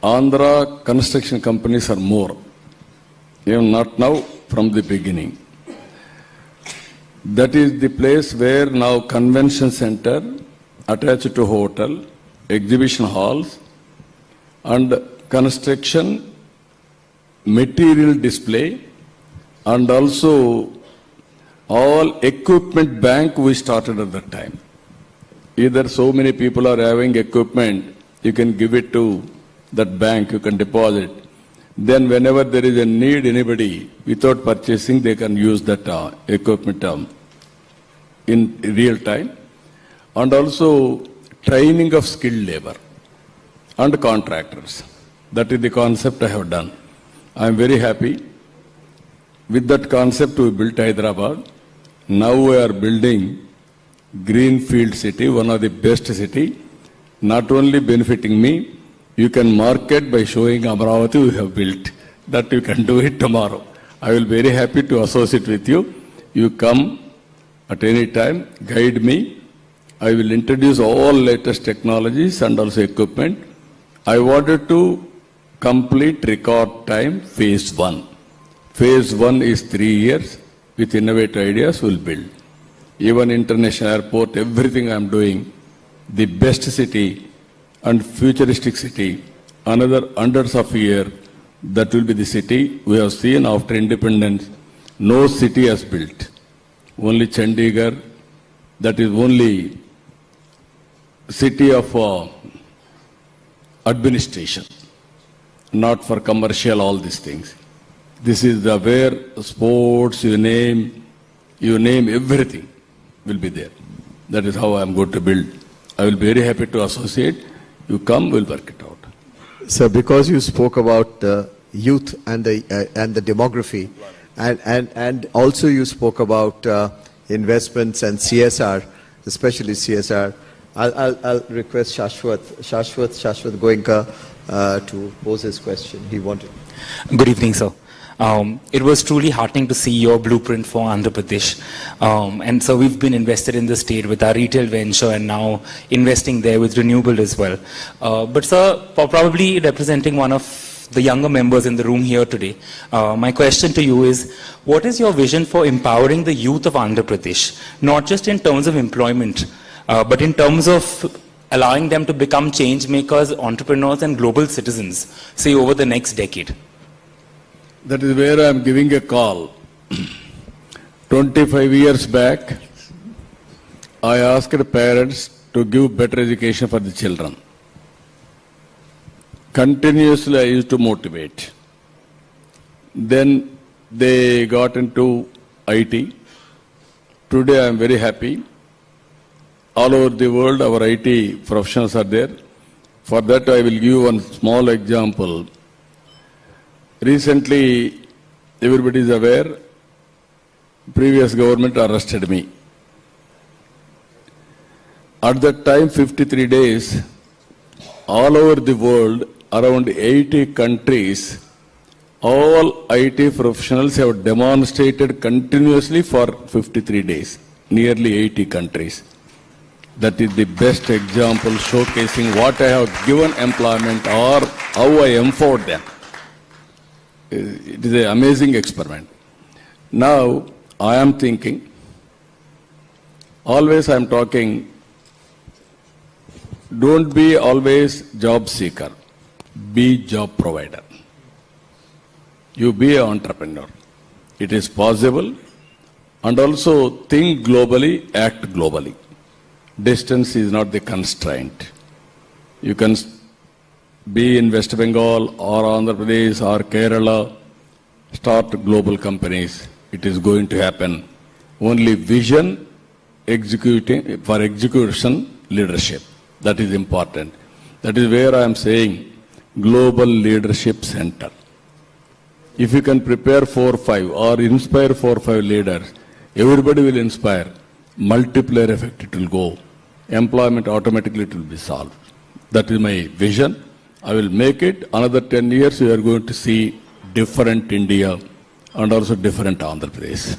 Andhra construction companies are more. Even not now, from the beginning. That is the place where now convention center attached to hotel, exhibition halls and construction material display and also all equipment bank we started at that time. Either so many people are having equipment, you can give it to that bank, you can deposit. Then whenever there is a need, anybody, without purchasing, they can use that equipment in real time. And also training of skilled labor and contractors. That is the concept I have done. I am very happy. With that concept, we built Hyderabad. Now we are building Greenfield city, one of the best city, not only benefiting me, you can market by showing Amravati we have built. That you can do it tomorrow. I will be very happy to associate with you. You come at any time, guide me. I will introduce all latest technologies and also equipment. I wanted to complete record time phase 1. Phase 1 is 3 years. With innovative ideas, we will build. Even international airport, everything I am doing, the best city and futuristic city, another hundreds of years, that will be the city we have seen after independence. No city has built. Only Chandigarh, that is only city of administration, not for commercial, all these things. This is the where sports, you name everything will be there. That is how I am going to build. I will be very happy to associate. You come, we'll work it out. Sir, because you spoke about the youth and the demography, And also you spoke about investments and CSR, especially CSR. I'll request Shashwat Goenka to pose his question. He wanted. Good evening, sir. It was truly heartening to see your blueprint for Andhra Pradesh. And so we've been invested in the state with our retail venture and now investing there with renewable as well. But sir, probably representing one of the younger members in the room here today, my question to you is, what is your vision for empowering the youth of Andhra Pradesh? Not just in terms of employment, but in terms of allowing them to become change makers, entrepreneurs and global citizens, say over the next decade? That is where I am giving a call. 25 years back, I asked parents to give better education for the children. Continuously I used to motivate. Then they got into IT. Today I am very happy. All over the world our IT professionals are there. For that I will give one small example. Recently, everybody is aware, previous government arrested me. At that time, 53 days, all over the world, around 80 countries, all IT professionals have demonstrated continuously for 53 days, nearly 80 countries. That is the best example showcasing what I have given employment or how I empowered them. It is an amazing experiment. Now, I am thinking, always I am talking, don't be always job seeker, be job provider. You be an entrepreneur. It is possible, and also think globally, act globally. Distance is not the constraint. You can be in West Bengal or Andhra Pradesh or Kerala, start global companies. It is going to happen. Only vision, execution, leadership. That is important. That is where I am saying Global Leadership Center. If you can prepare 4 or 5 or inspire 4 or 5 leaders, everybody will inspire. Multiplier effect it will go. Employment automatically it will be solved. That is my vision. I will make it. Another 10 years, we are going to see different India and also different Andhra Pradesh.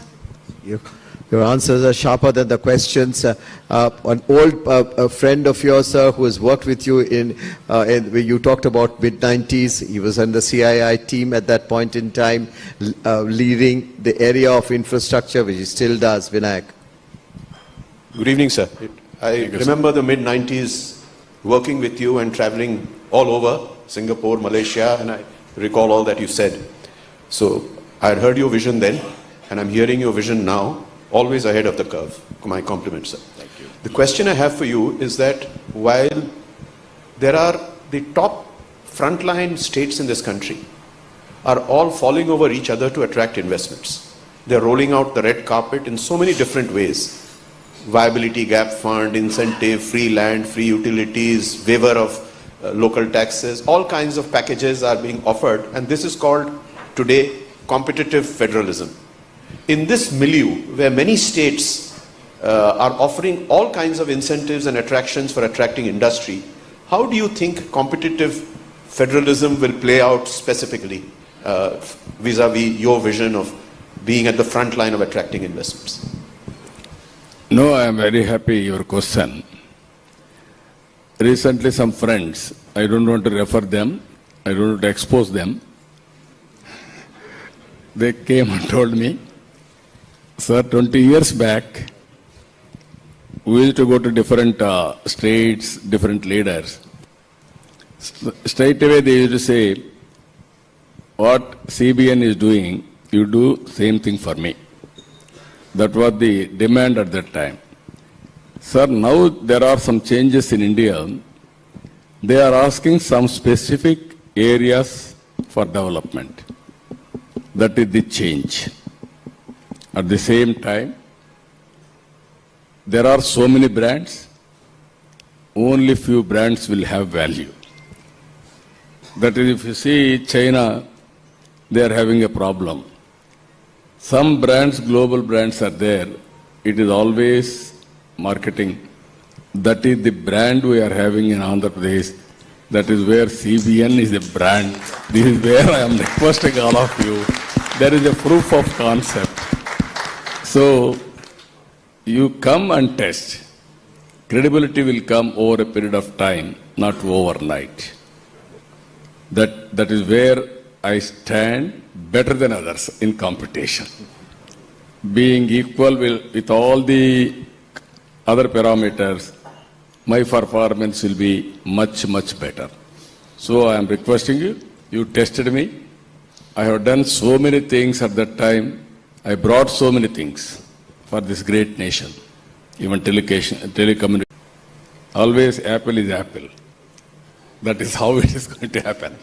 Your answers are sharper than the questions. An old friend of yours, sir, who has worked with you you talked about mid-90s. He was on the CII team at that point in time, leading the area of infrastructure, which he still does. Vinayak. Good evening, sir. I remember the mid-90s working with you and traveling all over Singapore, Malaysia, and I recall all that you said. So I had heard your vision then, and I'm hearing your vision now, always ahead of the curve. My compliments, sir. Thank you. The question I have for you is that while there are the top frontline states in this country are all falling over each other to attract investments. They're rolling out the red carpet in so many different ways. Viability gap fund, incentive, free land, free utilities, waiver of local taxes, all kinds of packages are being offered, and this is called today competitive federalism. In this milieu, where many states are offering all kinds of incentives and attractions for attracting industry, how do you think competitive federalism will play out specifically vis-a-vis your vision of being at the front line of attracting investments? No, I am very happy your question. Recently some friends, I don't want to refer them, I don't want to expose them. They came and told me, sir, 20 years back, we used to go to different states, different leaders. Straight away they used to say, what CBN is doing, you do same thing for me. That was the demand at that time. Sir, now there are some changes in India. They are asking some specific areas for development. That is the change. At the same time, there are so many brands, only few brands will have value. That is, if you see China, they are having a problem. Some brands, global brands are there. It is always marketing. That is the brand we are having in Andhra Pradesh. That is where CBN is a brand. This is where I am requesting all of you. There is a proof of concept. So, you come and test. Credibility will come over a period of time, not overnight. That is where I stand better than others in competition. Being equal with all the other parameters, my performance will be much, much better. So I am requesting you, you tested me. I have done so many things at that time. I brought so many things for this great nation, even telecommunication. Always apple is apple. That is how it is going to happen.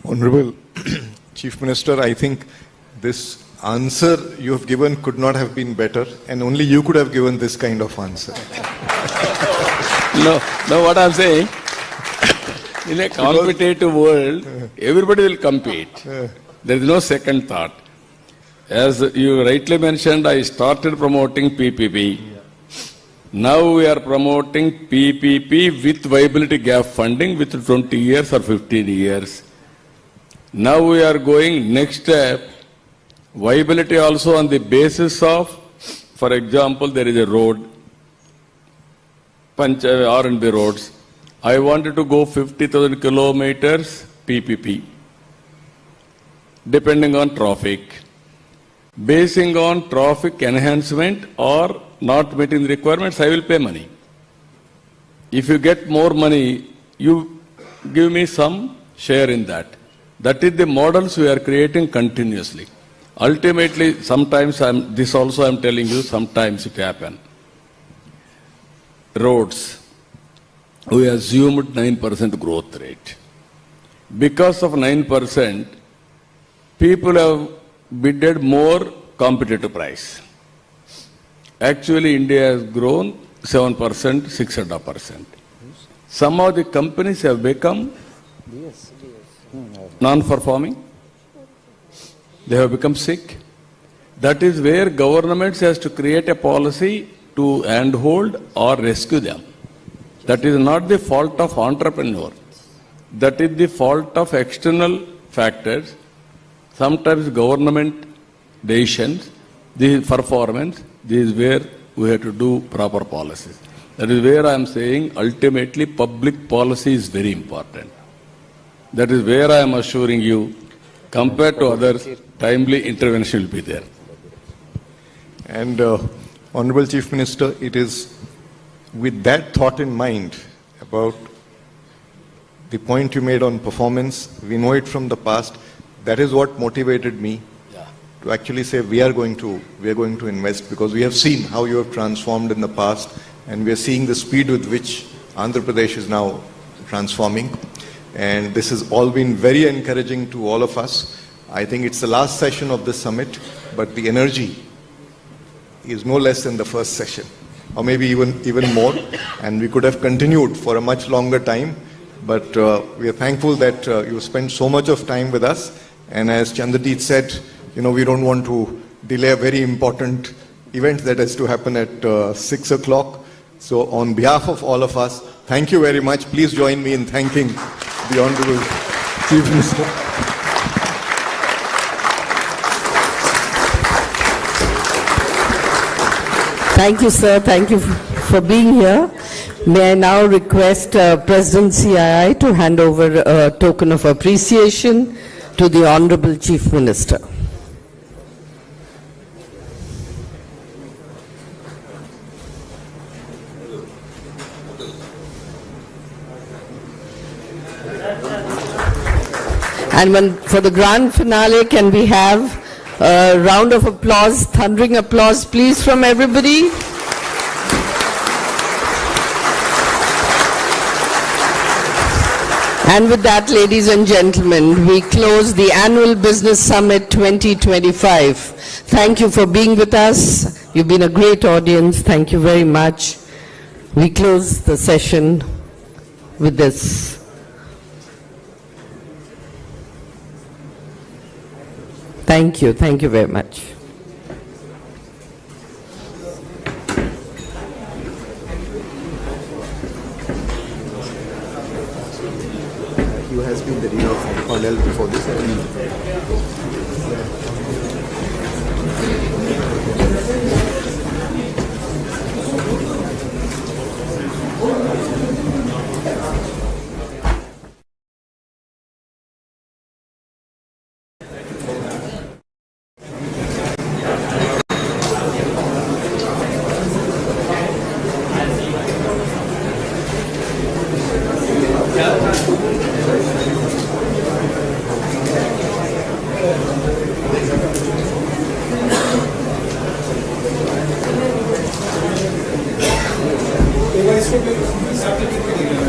Honorable Chief Minister, I think this answer you have given could not have been better, and only you could have given this kind of answer. No, what I'm saying, in a competitive world, everybody will compete. There is no second thought. As you rightly mentioned, I started promoting PPP. Now we are promoting PPP with viability gap funding with 20 years or 15 years. Now we are going next step, viability also on the basis of, for example, there is a road, R&B roads. I wanted to go 50,000 kilometers PPP, depending on traffic. Basing on traffic enhancement or not meeting the requirements, I will pay money. If you get more money, you give me some share in that. That is the models we are creating continuously. Ultimately, sometimes this also I am telling you, sometimes it happen. Roads, we assumed 9% growth rate. Because of 9%, people have bidded more competitive price. Actually, India has grown 7%, 6.5%. Some of the companies have become non-performing. They have become sick. That is where governments has to create a policy to handhold or rescue them. That is not the fault of entrepreneur. That is the fault of external factors. Sometimes government decisions, this is performance, this is where we have to do proper policies. That is where I am saying ultimately public policy is very important. That is where I am assuring you, compared to others, timely intervention will be there. And Honorable Chief Minister, it is with that thought in mind about the point you made on performance, we know it from the past, that is what motivated me to actually say we are going to invest, because we have seen how you have transformed in the past, and we are seeing the speed with which Andhra Pradesh is now transforming. And this has all been very encouraging to all of us. I think it's the last session of this summit, but the energy is no less than the first session, or maybe even more, and we could have continued for a much longer time, but we are thankful that you spent so much of time with us. And as Chandradeep said, we don't want to delay a very important event that has to happen at 6 o'clock. So on behalf of all of us, thank you very much. Please join me in thanking the Honorable Chief Minister. Thank you, sir. Thank you for being here. May I now request President CII to hand over a token of appreciation to the Honorable Chief Minister. And for the grand finale, can we have a round of applause, thundering applause, please, from everybody? And with that, ladies and gentlemen, we close the Annual Business Summit 2025. Thank you for being with us. You've been a great audience. Thank you very much. We close the session with this. Thank you. Thank you very much. He has been the dean of Cornell before this. certificate